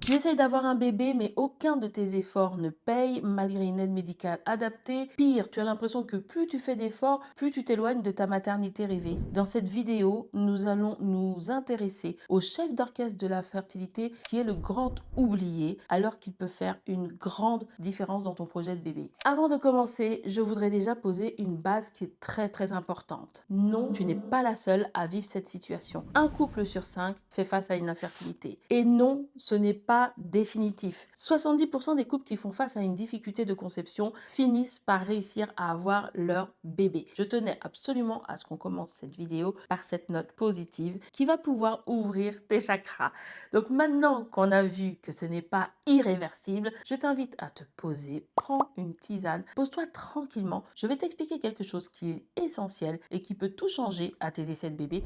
Tu essayes d'avoir un bébé, mais aucun de tes efforts ne paye malgré une aide médicale adaptée. Pire, tu as l'impression que plus tu fais d'efforts, plus tu t'éloignes de ta maternité rêvée. Dans cette vidéo, nous allons nous intéresser au chef d'orchestre de la fertilité qui est le grand oublié, alors qu'il peut faire une grande différence dans ton projet de bébé. Avant de commencer, je voudrais déjà poser une base qui est très importante. Non, tu n'es pas la seule à vivre cette situation. Un couple sur 5 fait face à une infertilité. Et non, ce n'est pas définitif. 70% des couples qui font face à une difficulté de conception finissent par réussir à avoir leur bébé. Je tenais absolument à ce qu'on commence cette vidéo par cette note positive qui va pouvoir ouvrir tes chakras. Donc maintenant qu'on a vu que ce n'est pas irréversible, je t'invite à te poser, prends une tisane, pose-toi tranquillement. Je vais t'expliquer quelque chose qui est essentiel et qui peut tout changer à tes essais de bébé.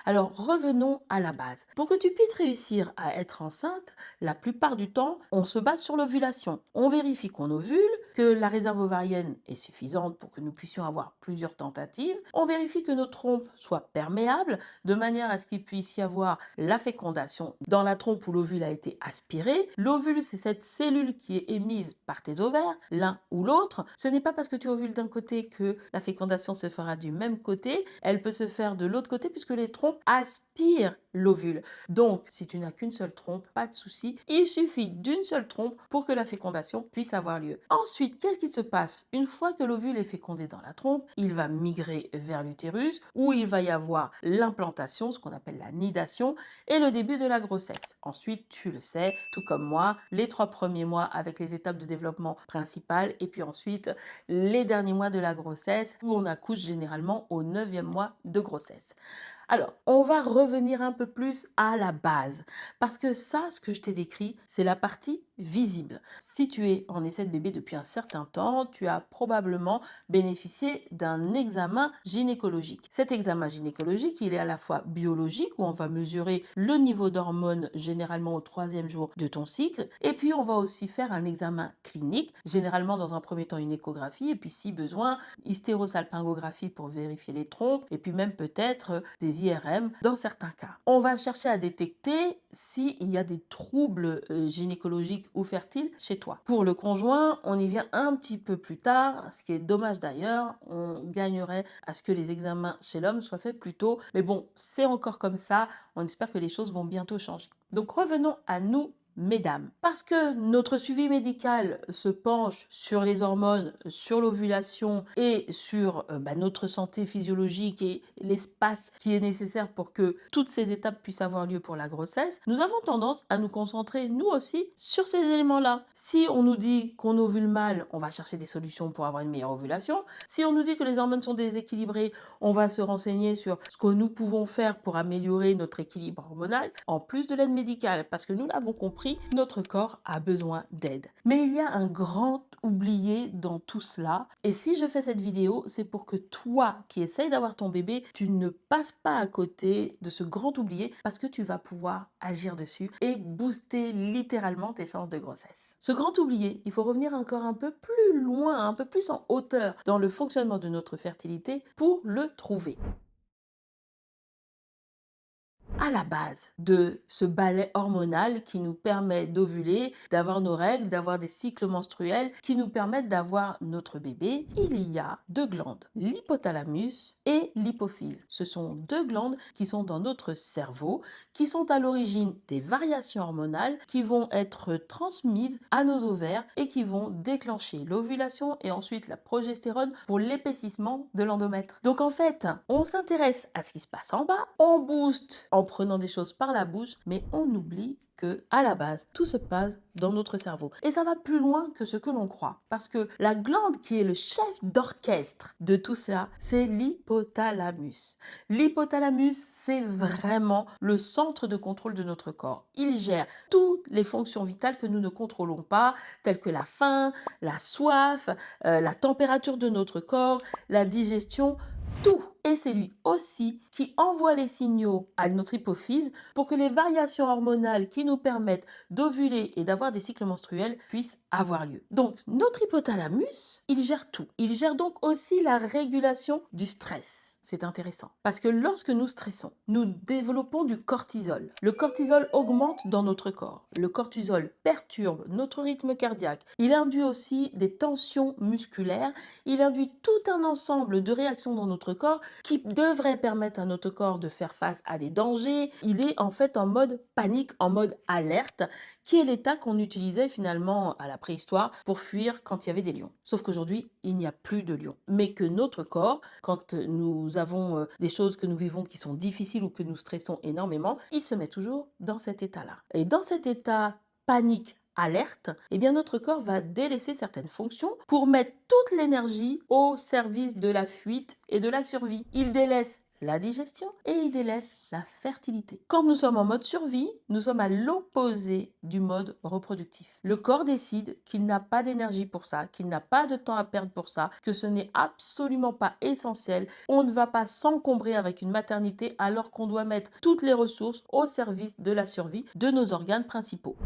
Alors revenons à la base. Pour que tu puisses réussir à être enceinte, la plupart du temps, on se base sur l'ovulation. On vérifie qu'on ovule, que la réserve ovarienne est suffisante pour que nous puissions avoir plusieurs tentatives. On vérifie que nos trompes soient perméables, de manière à ce qu'il puisse y avoir la fécondation dans la trompe où l'ovule a été aspiré. L'ovule, c'est cette cellule qui est émise par tes ovaires, l'un ou l'autre. Ce n'est pas parce que tu ovules d'un côté que la fécondation se fera du même côté. Elle peut se faire de l'autre côté puisque les trompes aspire l'ovule. Donc, si tu n'as qu'une seule trompe, pas de souci. Il suffit d'une seule trompe pour que la fécondation puisse avoir lieu. Ensuite, qu'est-ce qui se passe? Une fois que l'ovule est fécondé dans la trompe, il va migrer vers l'utérus où il va y avoir l'implantation, ce qu'on appelle la nidation, et le début de la grossesse. Ensuite, tu le sais, tout comme moi, les 3 premiers mois avec les étapes de développement principales et puis ensuite les derniers mois de la grossesse où on accouche généralement au 9e mois de grossesse. Alors, on va revenir un peu plus à la base, parce que ça, ce que je t'ai décrit, c'est la partie visible. Si tu es en essai de bébé depuis un certain temps, tu as probablement bénéficié d'un examen gynécologique. Cet examen gynécologique, il est à la fois biologique, où on va mesurer le niveau d'hormones généralement au 3e jour de ton cycle, et puis on va aussi faire un examen clinique, généralement dans un premier temps une échographie, et puis si besoin, hystérosalpingographie pour vérifier les trompes, et puis même peut-être des IRM dans certains cas. On va chercher à détecter s'il y a des troubles gynécologiques ou fertiles chez toi. Pour le conjoint, on y vient un petit peu plus tard, ce qui est dommage d'ailleurs. On gagnerait à ce que les examens chez l'homme soient faits plus tôt. Mais bon, c'est encore comme ça. On espère que les choses vont bientôt changer. Donc revenons à nous, mesdames. Parce que notre suivi médical se penche sur les hormones, sur l'ovulation et sur notre santé physiologique et l'espace qui est nécessaire pour que toutes ces étapes puissent avoir lieu pour la grossesse, nous avons tendance à nous concentrer nous aussi sur ces éléments-là. Si on nous dit qu'on ovule mal, on va chercher des solutions pour avoir une meilleure ovulation. Si on nous dit que les hormones sont déséquilibrées, on va se renseigner sur ce que nous pouvons faire pour améliorer notre équilibre hormonal, en plus de l'aide médicale, parce que nous l'avons compris, notre corps a besoin d'aide. Mais il y a un grand oublié dans tout cela. Et si je fais cette vidéo, c'est pour que toi qui essayes d'avoir ton bébé, tu ne passes pas à côté de ce grand oublié parce que tu vas pouvoir agir dessus et booster littéralement tes chances de grossesse. Ce grand oublié, il faut revenir encore un peu plus loin, un peu plus en hauteur dans le fonctionnement de notre fertilité pour le trouver. À la base de ce balai hormonal qui nous permet d'ovuler, d'avoir nos règles, d'avoir des cycles menstruels qui nous permettent d'avoir notre bébé, il y a deux glandes, l'hypothalamus et l'hypophyse. Ce sont deux glandes qui sont dans notre cerveau, qui sont à l'origine des variations hormonales qui vont être transmises à nos ovaires et qui vont déclencher l'ovulation et ensuite la progestérone pour l'épaississement de l'endomètre. Donc en fait, on s'intéresse à ce qui se passe en bas, on booste en prenant des choses par la bouche, mais on oublie que, à la base, tout se passe dans notre cerveau. Et ça va plus loin que ce que l'on croit. Parce que la glande qui est le chef d'orchestre de tout cela, c'est l'hypothalamus. L'hypothalamus, c'est vraiment le centre de contrôle de notre corps. Il gère toutes les fonctions vitales que nous ne contrôlons pas, telles que la faim, la soif, la température de notre corps, la digestion, tout. et c'est lui aussi qui envoie les signaux à notre hypophyse pour que les variations hormonales qui nous permettent d'ovuler et d'avoir des cycles menstruels puissent avoir lieu. Donc, notre hypothalamus, il gère tout. Il gère donc aussi la régulation du stress. C'est intéressant parce que lorsque nous stressons, nous développons du cortisol. Le cortisol augmente dans notre corps. Le cortisol perturbe notre rythme cardiaque. Il induit aussi des tensions musculaires. Il induit tout un ensemble de réactions dans notre corps qui devraient permettre à notre corps de faire face à des dangers. Il est en fait en mode panique, en mode alerte, qui est l'état qu'on utilisait finalement à la préhistoire pour fuir quand il y avait des lions. Sauf qu'aujourd'hui, il n'y a plus de lions. Mais que notre corps, quand nous avons des choses que nous vivons qui sont difficiles ou que nous stressons énormément, il se met toujours dans cet état-là. Et dans cet état panique, alerte, eh bien notre corps va délaisser certaines fonctions pour mettre toute l'énergie au service de la fuite et de la survie. Il délaisse la digestion et il délaisse la fertilité. Quand nous sommes en mode survie, nous sommes à l'opposé du mode reproductif. Le corps décide qu'il n'a pas d'énergie pour ça, qu'il n'a pas de temps à perdre pour ça, que ce n'est absolument pas essentiel. On ne va pas s'encombrer avec une maternité alors qu'on doit mettre toutes les ressources au service de la survie de nos organes principaux.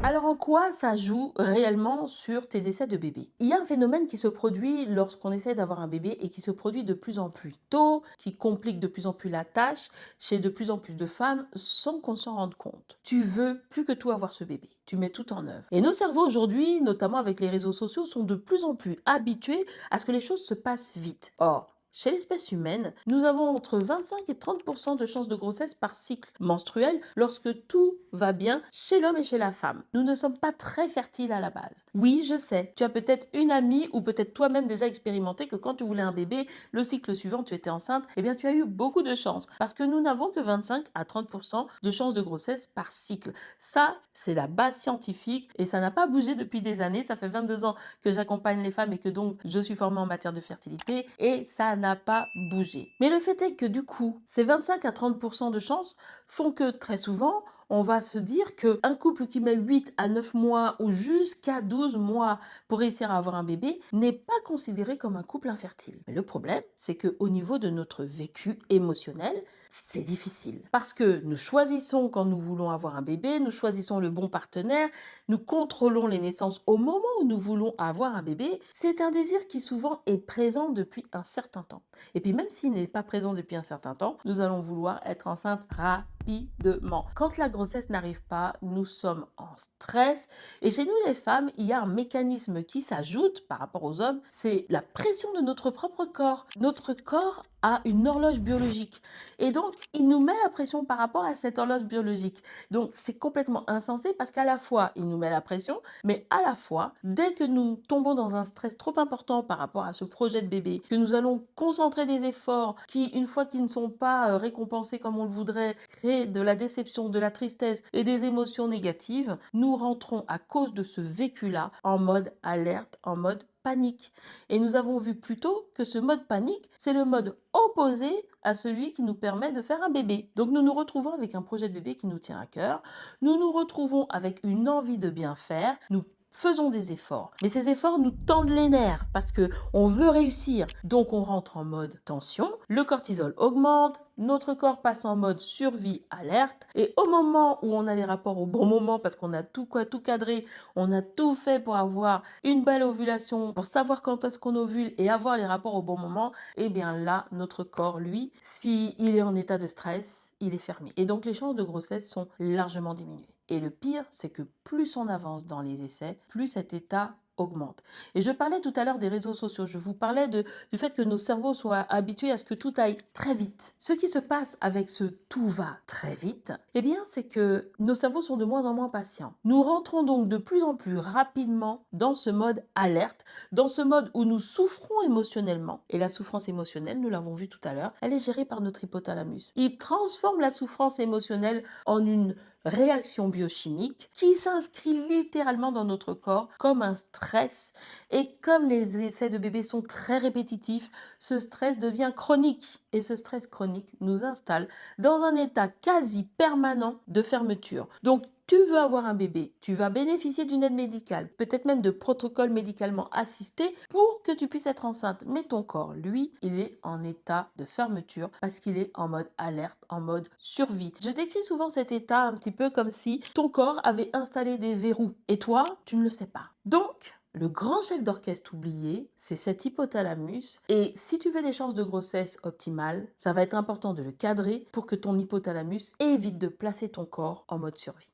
Alors en quoi ça joue réellement sur tes essais de bébé? Il y a un phénomène qui se produit lorsqu'on essaie d'avoir un bébé et qui se produit de plus en plus tôt, qui complique de plus en plus la tâche chez de plus en plus de femmes sans qu'on s'en rende compte. Tu veux plus que tout avoir ce bébé, tu mets tout en œuvre. Et nos cerveaux aujourd'hui, notamment avec les réseaux sociaux, sont de plus en plus habitués à ce que les choses se passent vite. Or, chez l'espèce humaine, nous avons entre 25 et 30% de chances de grossesse par cycle menstruel lorsque tout va bien chez l'homme et chez la femme. Nous ne sommes pas très fertiles à la base. Oui, je sais, tu as peut-être une amie ou peut-être toi-même déjà expérimenté que quand tu voulais un bébé, le cycle suivant, tu étais enceinte, eh bien tu as eu beaucoup de chance parce que nous n'avons que 25 à 30% de chances de grossesse par cycle. Ça, c'est la base scientifique et ça n'a pas bougé depuis des années. Ça fait 22 ans que j'accompagne les femmes et que donc je suis formée en matière de fertilité et ça n'a pas bougé. Mais le fait est que du coup, ces 25 à 30% de chances font que très souvent, on va se dire qu'un couple qui met 8 à 9 mois ou jusqu'à 12 mois pour réussir à avoir un bébé n'est pas considéré comme un couple infertile. Mais le problème, c'est qu'au niveau de notre vécu émotionnel, c'est difficile. Parce que nous choisissons quand nous voulons avoir un bébé, nous choisissons le bon partenaire, nous contrôlons les naissances au moment où nous voulons avoir un bébé. C'est un désir qui souvent est présent depuis un certain temps. Et puis même s'il n'est pas présent depuis un certain temps, nous allons vouloir être enceinte rapidement. Quand la grossesse n'arrive pas, nous sommes en stress. Et chez nous les femmes, il y a un mécanisme qui s'ajoute par rapport aux hommes, c'est la pression de notre propre corps. Notre corps a une horloge biologique. Et donc, il nous met la pression par rapport à cette horloge biologique. Donc, c'est complètement insensé parce qu'à la fois, il nous met la pression, mais à la fois, dès que nous tombons dans un stress trop important par rapport à ce projet de bébé, que nous allons concentrer des efforts qui, une fois qu'ils ne sont pas récompensés comme on le voudrait, créent de la déception, de la tristesse et des émotions négatives, nous rentrons à cause de ce vécu-là en mode alerte, en mode panique. Et nous avons vu plus tôt que ce mode panique, c'est le mode opposé à celui qui nous permet de faire un bébé. Donc nous nous retrouvons avec un projet de bébé qui nous tient à cœur, nous nous retrouvons avec une envie de bien faire, nous faisons des efforts. Mais ces efforts nous tendent les nerfs parce que on veut réussir. Donc on rentre en mode tension, le cortisol augmente, notre corps passe en mode survie alerte et au moment où on a les rapports au bon moment parce qu'on a tout cadré, on a tout fait pour avoir une belle ovulation, pour savoir quand est-ce qu'on ovule et avoir les rapports au bon moment, et bien là notre corps lui, s'il est en état de stress, il est fermé. Et donc les chances de grossesse sont largement diminuées. Et le pire, c'est que plus on avance dans les essais, plus cet état augmente. Et je parlais tout à l'heure des réseaux sociaux, je vous parlais du fait que nos cerveaux soient habitués à ce que tout aille très vite. Ce qui se passe avec ce tout va très vite, eh bien c'est que nos cerveaux sont de moins en moins patients. Nous rentrons donc de plus en plus rapidement dans ce mode alerte, dans ce mode où nous souffrons émotionnellement. Et la souffrance émotionnelle, nous l'avons vu tout à l'heure, elle est gérée par notre hypothalamus. Il transforme la souffrance émotionnelle en une réaction biochimique qui s'inscrit littéralement dans notre corps comme un stress. Et comme les essais de bébé sont très répétitifs, ce stress devient chronique. Et ce stress chronique nous installe dans un état quasi permanent de fermeture. Donc, tu veux avoir un bébé, tu vas bénéficier d'une aide médicale, peut-être même de protocoles médicalement assistés pour que tu puisses être enceinte. Mais ton corps, lui, il est en état de fermeture parce qu'il est en mode alerte, en mode survie. Je décris souvent cet état un petit peu comme si ton corps avait installé des verrous et toi, tu ne le sais pas. Donc, le grand chef d'orchestre oublié, c'est cet hypothalamus. Et si tu veux des chances de grossesse optimales, ça va être important de le cadrer pour que ton hypothalamus évite de placer ton corps en mode survie.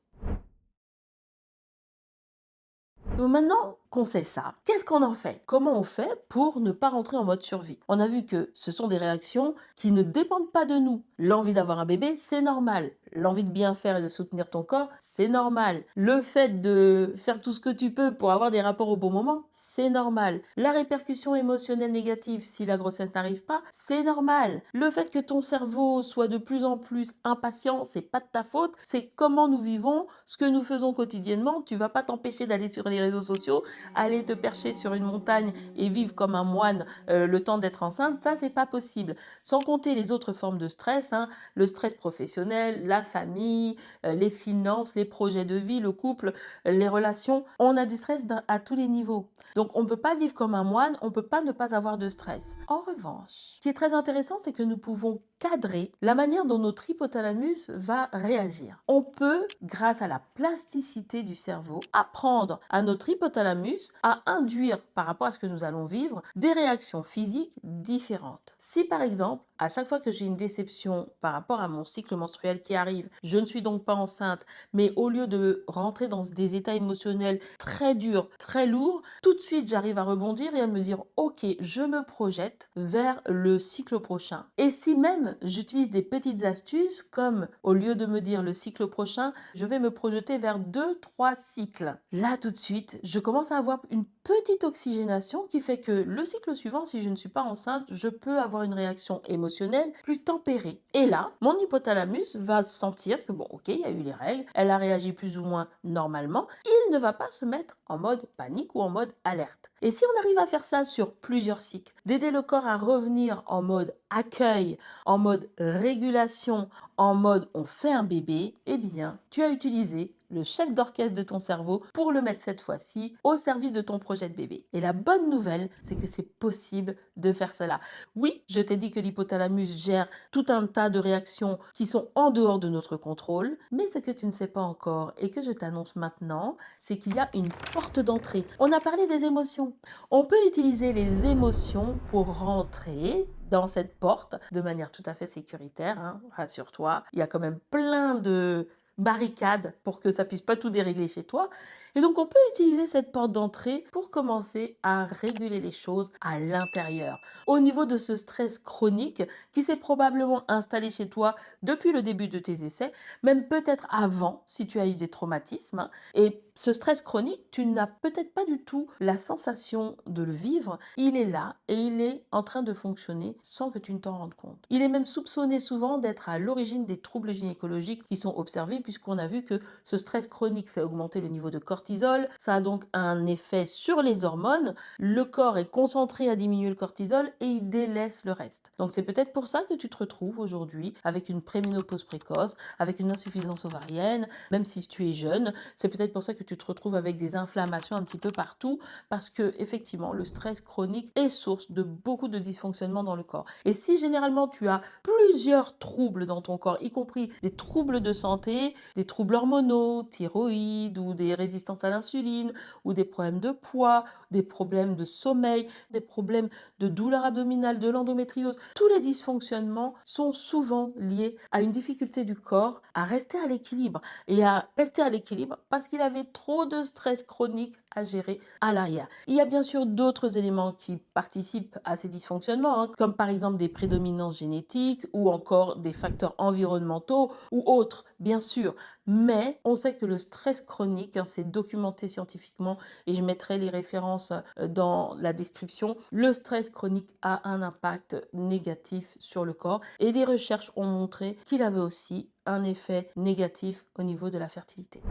Donc maintenant qu'on sait ça, qu'est-ce qu'on en fait? Comment on fait pour ne pas rentrer en mode survie? On a vu que ce sont des réactions qui ne dépendent pas de nous. L'envie d'avoir un bébé, c'est normal. L'envie de bien faire et de soutenir ton corps, c'est normal. Le fait de faire tout ce que tu peux pour avoir des rapports au bon moment, c'est normal. La répercussion émotionnelle négative si la grossesse n'arrive pas, c'est normal. Le fait que ton cerveau soit de plus en plus impatient, c'est pas de ta faute, c'est comment nous vivons, ce que nous faisons quotidiennement. Tu vas pas t'empêcher d'aller sur les réseaux sociaux, aller te percher sur une montagne et vivre comme un moine le temps d'être enceinte, ça c'est pas possible. Sans compter les autres formes de stress, hein, le stress professionnel, la famille, les finances, les projets de vie, le couple, les relations. On a du stress à tous les niveaux. Donc on ne peut pas vivre comme un moine, on ne peut pas ne pas avoir de stress. En revanche, ce qui est très intéressant, c'est que nous pouvons cadrer la manière dont notre hypothalamus va réagir. On peut, grâce à la plasticité du cerveau, apprendre à notre hypothalamus à induire, par rapport à ce que nous allons vivre, des réactions physiques différentes. Si par exemple, à chaque fois que j'ai une déception par rapport à mon cycle menstruel qui arrive, je ne suis donc pas enceinte, mais au lieu de rentrer dans des états émotionnels très durs, très lourds, tout de suite j'arrive à rebondir et à me dire ok, je me projette vers le cycle prochain. Et si même j'utilise des petites astuces comme au lieu de me dire le cycle prochain, je vais me projeter vers 2-3 cycles. Là tout de suite, je commence à avoir une petite oxygénation qui fait que le cycle suivant, si je ne suis pas enceinte, je peux avoir une réaction émotionnelle plus tempérée. Et là, mon hypothalamus va sentir que bon, ok, il y a eu les règles, elle a réagi plus ou moins normalement, il ne va pas se mettre en mode panique ou en mode alerte. Et si on arrive à faire ça sur plusieurs cycles, d'aider le corps à revenir en mode accueil, en mode régulation, en mode on fait un bébé, eh bien, tu as utilisé le chef d'orchestre de ton cerveau pour le mettre cette fois-ci au service de ton projet de bébé. Et la bonne nouvelle, c'est que c'est possible de faire cela. Oui, je t'ai dit que l'hypothalamus gère tout un tas de réactions qui sont en dehors de notre contrôle, mais ce que tu ne sais pas encore et que je t'annonce maintenant, c'est qu'il y a une porte d'entrée. On a parlé des émotions. On peut utiliser les émotions pour rentrer dans cette porte de manière tout à fait sécuritaire, hein, rassure-toi. Il y a quand même plein de barricade pour que ça puisse pas tout dérégler chez toi. Et donc, on peut utiliser cette porte d'entrée pour commencer à réguler les choses à l'intérieur. Au niveau de ce stress chronique qui s'est probablement installé chez toi depuis le début de tes essais, même peut-être avant si tu as eu des traumatismes. Hein. Et ce stress chronique, tu n'as peut-être pas du tout la sensation de le vivre. Il est là et il est en train de fonctionner sans que tu ne t'en rendes compte. Il est même soupçonné souvent d'être à l'origine des troubles gynécologiques qui sont observés puisqu'on a vu que ce stress chronique fait augmenter le niveau de cortisol. Ça a donc un effet sur les hormones. Le corps est concentré à diminuer le cortisol et il délaisse le reste. Donc c'est peut-être pour ça que tu te retrouves aujourd'hui avec une préménopause précoce, avec une insuffisance ovarienne, même si tu es jeune. C'est peut-être pour ça que tu te retrouves avec des inflammations un petit peu partout parce que effectivement le stress chronique est source de beaucoup de dysfonctionnements dans le corps. Et si généralement tu as plusieurs troubles dans ton corps, y compris des troubles de santé, des troubles hormonaux, thyroïde ou des résistances à l'insuline ou des problèmes de poids, des problèmes de sommeil, des problèmes de douleur abdominale, de l'endométriose, tous les dysfonctionnements sont souvent liés à une difficulté du corps à rester à l'équilibre et à rester à l'équilibre parce qu'il avait trop de stress chronique à gérer à l'arrière. Il y a bien sûr d'autres éléments qui participent à ces dysfonctionnements, hein, comme par exemple des prédominances génétiques ou encore des facteurs environnementaux ou autres, bien sûr. Mais on sait que le stress chronique, hein, c'est documenté scientifiquement et je mettrai les références dans la description. Le stress chronique a un impact négatif sur le corps et des recherches ont montré qu'il avait aussi un effet négatif au niveau de la fertilité.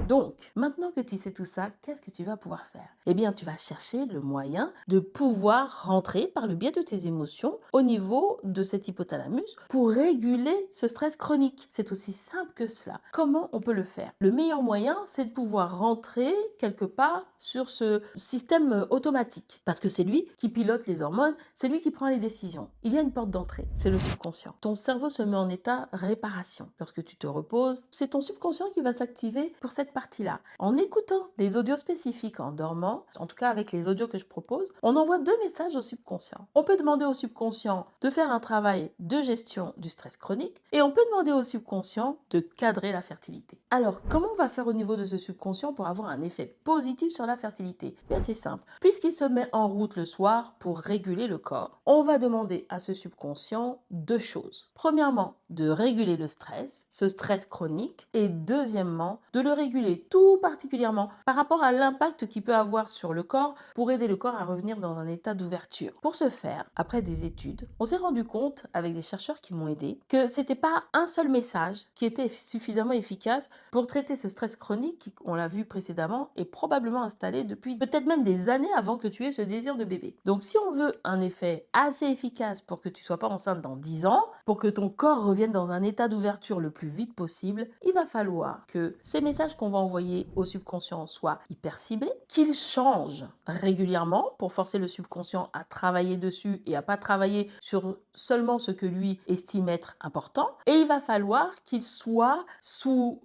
Donc, maintenant que tu sais tout ça, qu'est-ce que tu vas pouvoir faire? Eh bien, tu vas chercher le moyen de pouvoir rentrer par le biais de tes émotions au niveau de cet hypothalamus pour réguler ce stress chronique. C'est aussi simple que cela. Comment on peut le faire? Le meilleur moyen, c'est de pouvoir rentrer quelque part sur ce système automatique parce que c'est lui qui pilote les hormones, c'est lui qui prend les décisions. Il y a une porte d'entrée, c'est le subconscient. Ton cerveau se met en état réparation. Lorsque tu te reposes, c'est ton subconscient qui va s'activer pour cette partie-là. En écoutant des audios spécifiques en dormant, en tout cas avec les audios que je propose, on envoie 2 messages au subconscient. On peut demander au subconscient de faire un travail de gestion du stress chronique et on peut demander au subconscient de cadrer la fertilité. Alors, comment on va faire au niveau de ce subconscient pour avoir un effet positif sur la fertilité? Bien, c'est simple. Puisqu'il se met en route le soir pour réguler le corps, on va demander à ce subconscient 2 choses. Premièrement, de réguler le stress, ce stress chronique, et deuxièmement, de le réguler tout particulièrement par rapport à l'impact qu'il peut avoir sur le corps pour aider le corps à revenir dans un état d'ouverture. Pour ce faire, après des études, on s'est rendu compte avec des chercheurs qui m'ont aidé que c'était pas un seul message qui était suffisamment efficace pour traiter ce stress chronique qui, on l'a vu précédemment, est probablement installé depuis peut-être même des années avant que tu aies ce désir de bébé. Donc si on veut un effet assez efficace pour que tu sois pas enceinte dans 10 ans, pour que ton corps revienne dans un état d'ouverture le plus vite possible, il va falloir que ces messages qu'on va envoyer au subconscient soient hyper ciblés, qu'ils changent régulièrement pour forcer le subconscient à travailler dessus et à pas travailler sur seulement ce que lui estime être important. Et il va falloir qu'il soit sous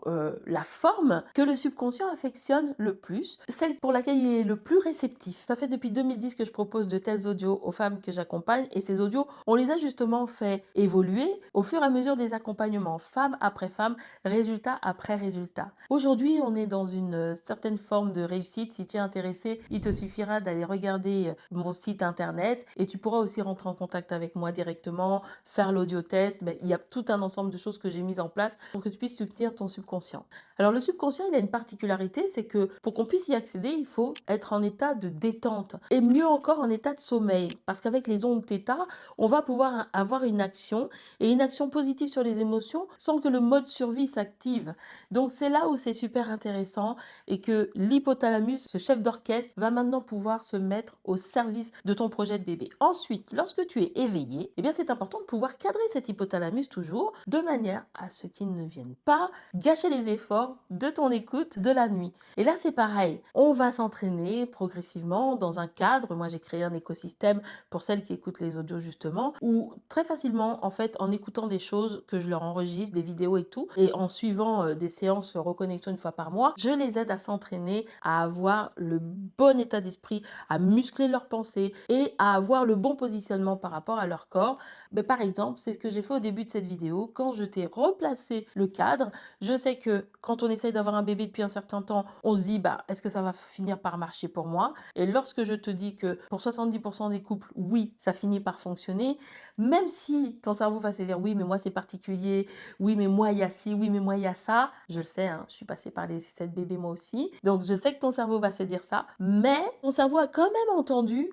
la forme que le subconscient affectionne le plus, celle pour laquelle il est le plus réceptif. Ça fait depuis 2010 que je propose de tels audios aux femmes que j'accompagne et ces audios, on les a justement fait évoluer au fur et à mesure des accompagnements, femme après femme, résultat après résultat. Aujourd'hui, on est dans une certaine forme de réussite. Si tu es intéressé, il te suffira d'aller regarder mon site internet et tu pourras aussi rentrer en contact avec moi directement, faire l'audio test. Il y a tout un ensemble de choses que j'ai mises en place pour que tu puisses soutenir ton subconscient. Alors le subconscient, il a une particularité, c'est que pour qu'on puisse y accéder, il faut être en état de détente et mieux encore en état de sommeil parce qu'avec les ondes θ, on va pouvoir avoir une action et une action positive sur les émotions sans que le mode survie s'active. Donc c'est là où c'est super intéressant et que l'hypothalamus, ce chef d'orchestre, va maintenant pouvoir se mettre au service de ton projet de bébé. Ensuite, lorsque tu es éveillé, eh bien c'est important de pouvoir cadrer cet hypothalamus toujours de manière à ce qu'il ne vienne pas gâcher les efforts de ton écoute de la nuit. Et là c'est pareil, on va s'entraîner progressivement dans un cadre. Moi j'ai créé un écosystème pour celles qui écoutent les audios justement, où très facilement en fait en écoutant des choses que je leur enregistre, des vidéos et tout, et en suivant des séances reconnexion une fois par mois, je les aide à s'entraîner, à avoir le bon état d'esprit, à muscler leurs pensées et à avoir le bon positionnement par rapport à leur corps. Mais par exemple, c'est ce que j'ai fait au début de cette vidéo. Quand je t'ai replacé le cadre, je sais que quand on essaye d'avoir un bébé depuis un certain temps, on se dit, est-ce que ça va finir par marcher pour moi? Et lorsque je te dis que pour 70% des couples, oui, ça finit par fonctionner, même si ton cerveau va se dire, oui, mais moi c'est particulier, oui, mais moi il y a ci, oui, mais moi il y a ça, je le sais, hein, je suis passée par les 7 bébés moi aussi, donc je sais que ton cerveau va se dire ça, mais ton cerveau a quand même entendu,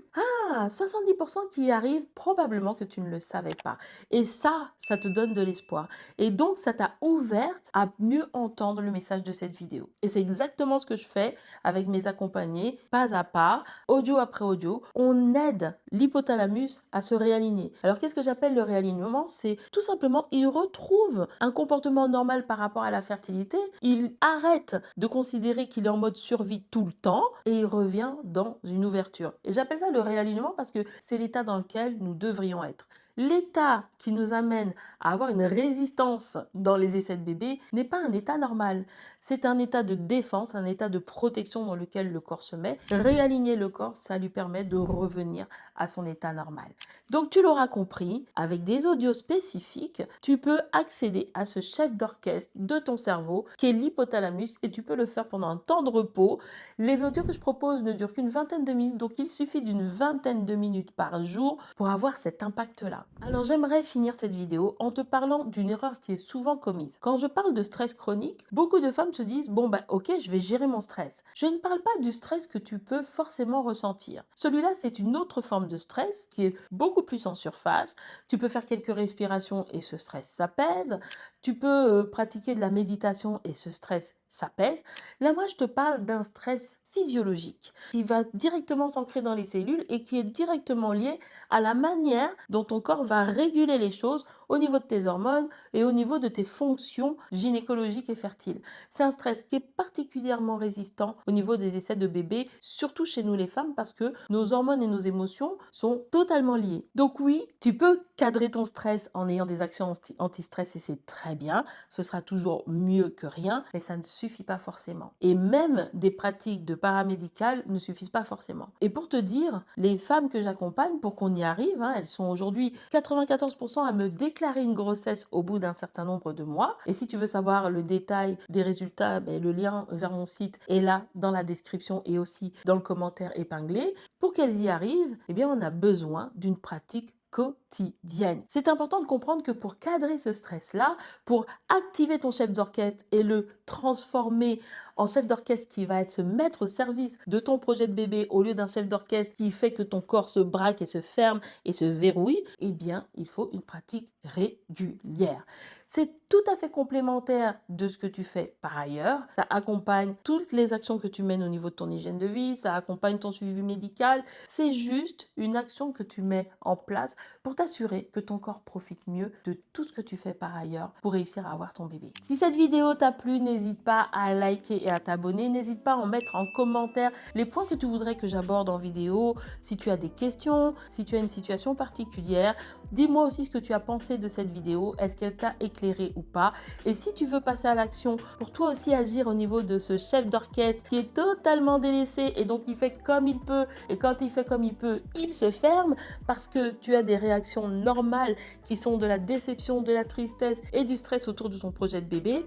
70% qui y arrivent, probablement que tu ne le savais pas. Et ça te donne de l'espoir. Et donc, ça t'a ouverte à mieux entendre le message de cette vidéo. Et c'est exactement ce que je fais avec mes accompagnés, pas à pas, audio après audio. On aide l'hypothalamus à se réaligner. Alors, qu'est-ce que j'appelle le réalignement? C'est tout simplement, il retrouve un comportement normal par rapport à la fertilité. Il arrête de considérer qu'il est en mode survie tout le temps et il revient dans une ouverture. Et j'appelle ça le réalignement parce que c'est l'état dans lequel nous devrions être. L'état qui nous amène à avoir une résistance dans les essais de bébé n'est pas un état normal. C'est un état de défense, un état de protection dans lequel le corps se met. Réaligner le corps, ça lui permet de revenir à son état normal. Donc tu l'auras compris, avec des audios spécifiques, tu peux accéder à ce chef d'orchestre de ton cerveau qui est l'hypothalamus et tu peux le faire pendant un temps de repos. Les audios que je propose ne durent qu'une vingtaine de minutes, donc il suffit d'une vingtaine de minutes par jour pour avoir cet impact-là. Alors j'aimerais finir cette vidéo en te parlant d'une erreur qui est souvent commise. Quand je parle de stress chronique, beaucoup de femmes se disent bon bah ok, je vais gérer mon stress. Je ne parle pas du stress que tu peux forcément ressentir. Celui-là, c'est une autre forme de stress qui est beaucoup plus en surface. Tu peux faire quelques respirations et ce stress s'apaise. Tu peux pratiquer de la méditation et ce stress s'apaise. Là, moi, je te parle d'un stress physiologique qui va directement s'ancrer dans les cellules et qui est directement lié à la manière dont ton corps va réguler les choses au niveau de tes hormones et au niveau de tes fonctions gynécologiques et fertiles. C'est un stress qui est particulièrement résistant au niveau des essais de bébés, surtout chez nous les femmes, parce que nos hormones et nos émotions sont totalement liées. Donc oui, tu peux cadrer ton stress en ayant des actions anti-stress et c'est très bien. Ce sera toujours mieux que rien, mais ça ne suffit pas forcément. Et même des pratiques de paramédicales ne suffisent pas forcément. Et pour te dire, les femmes que j'accompagne, pour qu'on y arrive, elles sont aujourd'hui 94% à me déclarer une grossesse au bout d'un certain nombre de mois. Et si tu veux savoir le détail des résultats, le lien vers mon site est là dans la description et aussi dans le commentaire épinglé. Pour qu'elles y arrivent, on a besoin d'une pratique quotidienne. C'est important de comprendre que pour cadrer ce stress-là, pour activer ton chef d'orchestre et le transformer en chef d'orchestre qui va se mettre au service de ton projet de bébé au lieu d'un chef d'orchestre qui fait que ton corps se braque et se ferme et se verrouille, il faut une pratique régulière. C'est tout à fait complémentaire de ce que tu fais par ailleurs. Ça accompagne toutes les actions que tu mènes au niveau de ton hygiène de vie, ça accompagne ton suivi médical. C'est juste une action que tu mets en place pour t'assurer que ton corps profite mieux de tout ce que tu fais par ailleurs pour réussir à avoir ton bébé. Si cette vidéo t'a plu, n'hésite pas à liker et à t'abonner. N'hésite pas à en mettre en commentaire les points que tu voudrais que j'aborde en vidéo. Si tu as des questions, si tu as une situation particulière, dis-moi aussi ce que tu as pensé de cette vidéo. Est-ce qu'elle t'a éclairé ou pas? Et si tu veux passer à l'action pour toi aussi agir au niveau de ce chef d'orchestre qui est totalement délaissé et donc il fait comme il peut, et quand il fait comme il peut, il se ferme parce que tu as des réactions normales qui sont de la déception, de la tristesse et du stress autour de ton projet de bébé,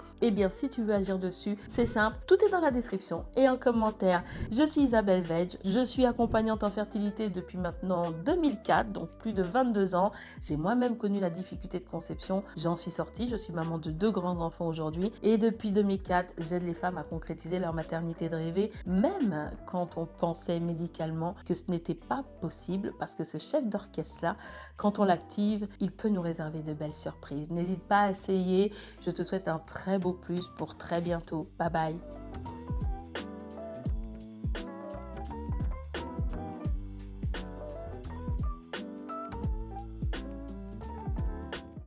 si tu veux agir dessus, c'est simple, tout est dans la description et en commentaire. Je suis Isabelle Veg, je suis accompagnante en fertilité depuis maintenant 2004, donc plus de 22 ans. J'ai moi-même connu la difficulté de conception, j'en suis sortie, je suis maman de 2 grands enfants aujourd'hui et depuis 2004, j'aide les femmes à concrétiser leur maternité de rêver, même quand on pensait médicalement que ce n'était pas possible parce que ce chef d'orchestre-là, quand on l'active, il peut nous réserver de belles surprises. N'hésite pas à essayer, je te souhaite un très beau plus pour très bientôt. Bye bye.